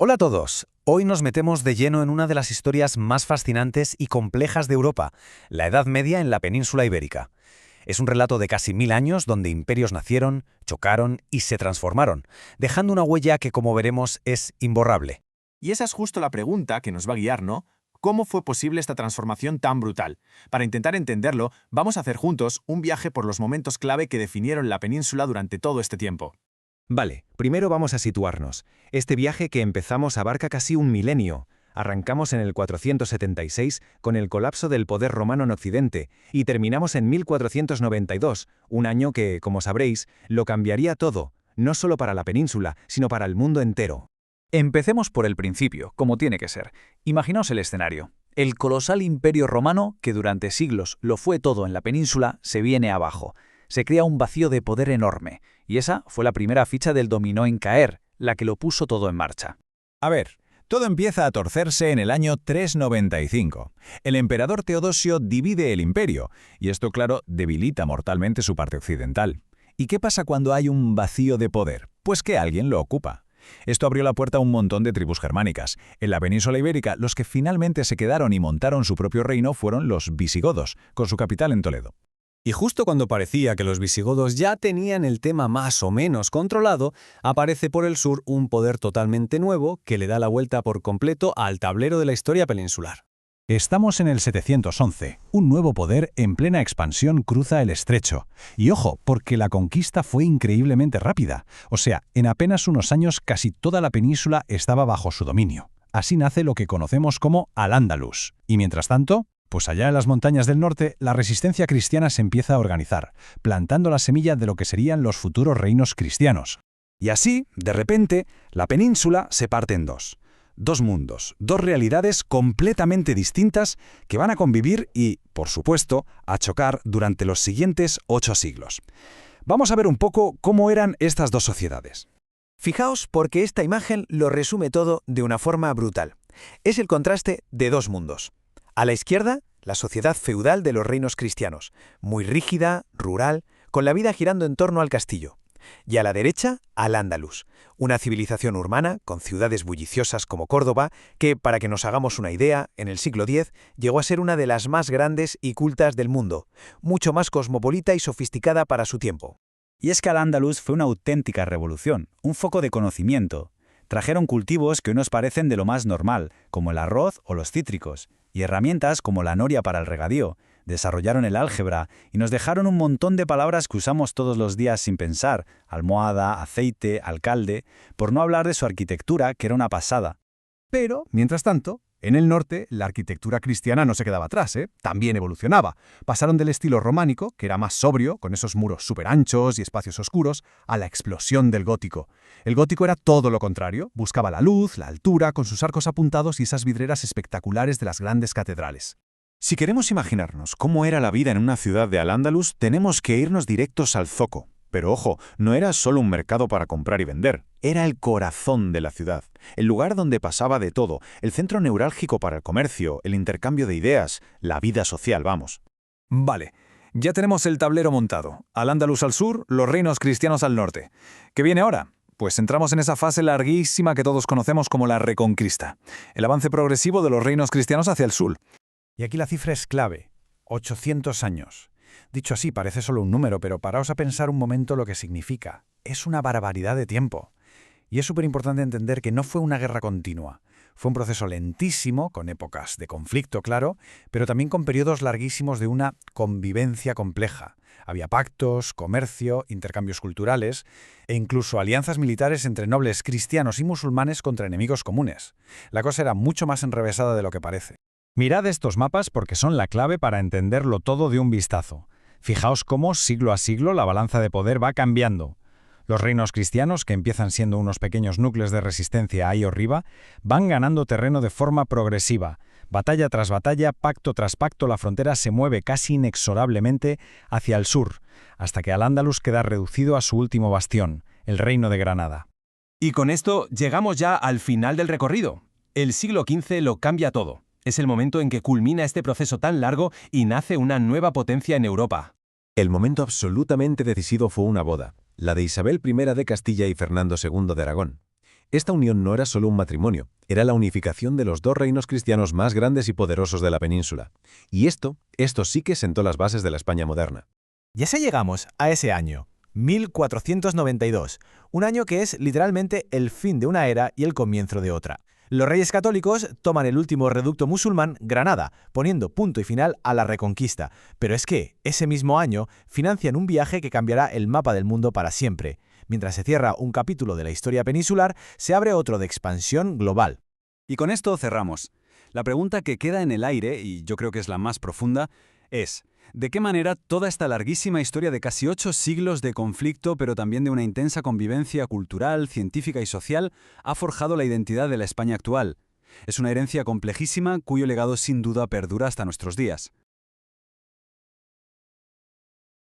Hola a todos. Hoy nos metemos de lleno en una de las historias más fascinantes y complejas de Europa, la Edad Media en la península ibérica. Es un relato de casi 1000 años donde imperios nacieron, chocaron y se transformaron, dejando una huella que, como veremos, es imborrable. Y esa es justo la pregunta que nos va a guiar, ¿no? ¿Cómo fue posible esta transformación tan brutal? Para intentar entenderlo, vamos a hacer juntos un viaje por los momentos clave que definieron la península durante todo este tiempo. Vale, primero vamos a situarnos. Este viaje que empezamos abarca casi un milenio. Arrancamos en el 476 con el colapso del poder romano en Occidente y terminamos en 1492, un año que, como sabréis, lo cambiaría todo, no solo para la península, sino para el mundo entero. Empecemos por el principio, como tiene que ser. Imaginaos el escenario. El colosal imperio romano, que durante siglos lo fue todo en la península, se viene abajo. Se crea un vacío de poder enorme, y esa fue la primera ficha del dominó en caer, la que lo puso todo en marcha. A ver, todo empieza a torcerse en el año 395. El emperador Teodosio divide el imperio, y esto, claro, debilita mortalmente su parte occidental. ¿Y qué pasa cuando hay un vacío de poder? Pues que alguien lo ocupa. Esto abrió la puerta a un montón de tribus germánicas. En la península ibérica, los que finalmente se quedaron y montaron su propio reino fueron los visigodos, con su capital en Toledo. Y justo cuando parecía que los visigodos ya tenían el tema más o menos controlado, aparece por el sur un poder totalmente nuevo que le da la vuelta por completo al tablero de la historia peninsular. Estamos en el 711. Un nuevo poder en plena expansión cruza el estrecho. Y ojo, porque la conquista fue increíblemente rápida. O sea, en apenas unos años casi toda la península estaba bajo su dominio. Así nace lo que conocemos como Al-Ándalus. Y mientras tanto, pues allá en las montañas del norte, la resistencia cristiana se empieza a organizar, plantando la semilla de lo que serían los futuros reinos cristianos. Y así, de repente, la península se parte en dos. Dos mundos, dos realidades completamente distintas que van a convivir y, por supuesto, a chocar durante los siguientes 8 siglos. Vamos a ver un poco cómo eran estas dos sociedades. Fijaos porque esta imagen lo resume todo de una forma brutal. Es el contraste de dos mundos. A la izquierda, la sociedad feudal de los reinos cristianos, muy rígida, rural, con la vida girando en torno al castillo. Y a la derecha, Al-Ándalus, una civilización urbana con ciudades bulliciosas como Córdoba, que, para que nos hagamos una idea, en el siglo X llegó a ser una de las más grandes y cultas del mundo, mucho más cosmopolita y sofisticada para su tiempo. Y es que Al-Ándalus fue una auténtica revolución, un foco de conocimiento. Trajeron cultivos que hoy nos parecen de lo más normal, como el arroz o los cítricos, y herramientas como la noria para el regadío. Desarrollaron el álgebra y nos dejaron un montón de palabras que usamos todos los días sin pensar: almohada, aceite, alcalde, por no hablar de su arquitectura, que era una pasada. Pero, mientras tanto, en el norte, la arquitectura cristiana no se quedaba atrás, también evolucionaba. Pasaron del estilo románico, que era más sobrio, con esos muros súper anchos y espacios oscuros, a la explosión del gótico. El gótico era todo lo contrario, buscaba la luz, la altura, con sus arcos apuntados y esas vidrieras espectaculares de las grandes catedrales. Si queremos imaginarnos cómo era la vida en una ciudad de Al-Ándalus, tenemos que irnos directos al zoco. Pero ojo, no era solo un mercado para comprar y vender, era el corazón de la ciudad, el lugar donde pasaba de todo, el centro neurálgico para el comercio, el intercambio de ideas, la vida social, vamos. Vale, ya tenemos el tablero montado. Al-Ándalus al sur, los reinos cristianos al norte. ¿Qué viene ahora? Pues entramos en esa fase larguísima que todos conocemos como la Reconquista, el avance progresivo de los reinos cristianos hacia el sur. Y aquí la cifra es clave: 800 años. Dicho así, parece solo un número, pero paraos a pensar un momento lo que significa. Es una barbaridad de tiempo. Y es súper importante entender que no fue una guerra continua. Fue un proceso lentísimo, con épocas de conflicto, claro, pero también con periodos larguísimos de una convivencia compleja. Había pactos, comercio, intercambios culturales e incluso alianzas militares entre nobles cristianos y musulmanes contra enemigos comunes. La cosa era mucho más enrevesada de lo que parece. Mirad estos mapas porque son la clave para entenderlo todo de un vistazo. Fijaos cómo, siglo a siglo, la balanza de poder va cambiando. Los reinos cristianos, que empiezan siendo unos pequeños núcleos de resistencia ahí arriba, van ganando terreno de forma progresiva. Batalla tras batalla, pacto tras pacto, la frontera se mueve casi inexorablemente hacia el sur, hasta que Al-Ándalus queda reducido a su último bastión, el reino de Granada. Y con esto llegamos ya al final del recorrido. El siglo XV lo cambia todo. Es el momento en que culmina este proceso tan largo y nace una nueva potencia en Europa. El momento absolutamente decisivo fue una boda, la de Isabel I de Castilla y Fernando II de Aragón. Esta unión no era solo un matrimonio, era la unificación de los dos reinos cristianos más grandes y poderosos de la península. Y esto sí que sentó las bases de la España moderna. Y así llegamos a ese año, 1492, un año que es literalmente el fin de una era y el comienzo de otra. Los reyes católicos toman el último reducto musulmán, Granada, poniendo punto y final a la Reconquista. Pero es que, ese mismo año, financian un viaje que cambiará el mapa del mundo para siempre. Mientras se cierra un capítulo de la historia peninsular, se abre otro de expansión global. Y con esto cerramos. La pregunta que queda en el aire, y yo creo que es la más profunda, es: ¿de qué manera toda esta larguísima historia de casi 8 siglos de conflicto, pero también de una intensa convivencia cultural, científica y social, ha forjado la identidad de la España actual? Es una herencia complejísima cuyo legado sin duda perdura hasta nuestros días.